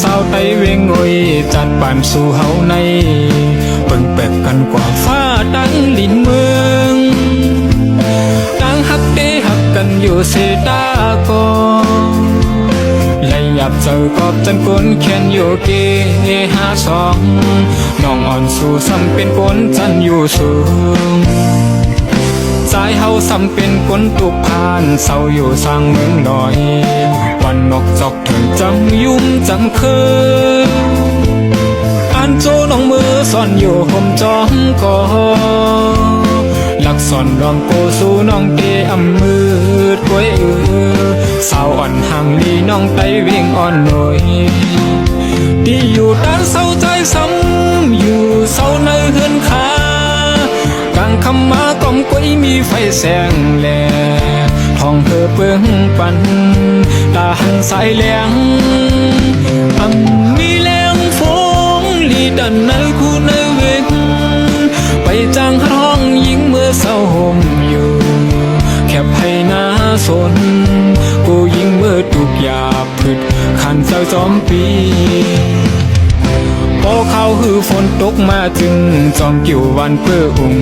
สาวไต้เวงโอยจัดปานสู่เฮาในเบิ่งแปลกกันกว่าฟ้าดังดินเมืองต่างฮักเตฮักกันอยู่เสตากอและหยับเจอกอบจันกนแขนอยู่เกหาสองน้องอ่อนสู่ซ้ำเป็นคนจันอยู่สูงสายเฮาซ้ำเป็นคนตุกพานเศร้าอยู่สร้างเมืองน้อยวันนกจอกถึงจำยุ่มจำเคยอันโจน้องมือซ่อนอยู่ห่มจอมกอหลักซ่อนรองโกสู่น้องเตอำมืดกวยสาวอ่อนห่างลีน้องไต้เวียงอ่อนหน่อยที่อยู่ด้านเศร้าใจซ้ำอยู่เศร้าในเฮือนคากลางคำมากล่อมกวยมีไฟแสงแลทองเธอเปิ้งปันตาหันสายแหลงมีแรงฟงลีดันในคู่ในเวงไปจังห้องยิงเมื่อเศร้าห่มอยู่แคบให้หน้าสนกูยิงเมื่อตุกยาพึดขันเศร้าจอมปีพอเขาหือฝนตกมาถึงจอมกิ่ววันเพื่ออุ่ง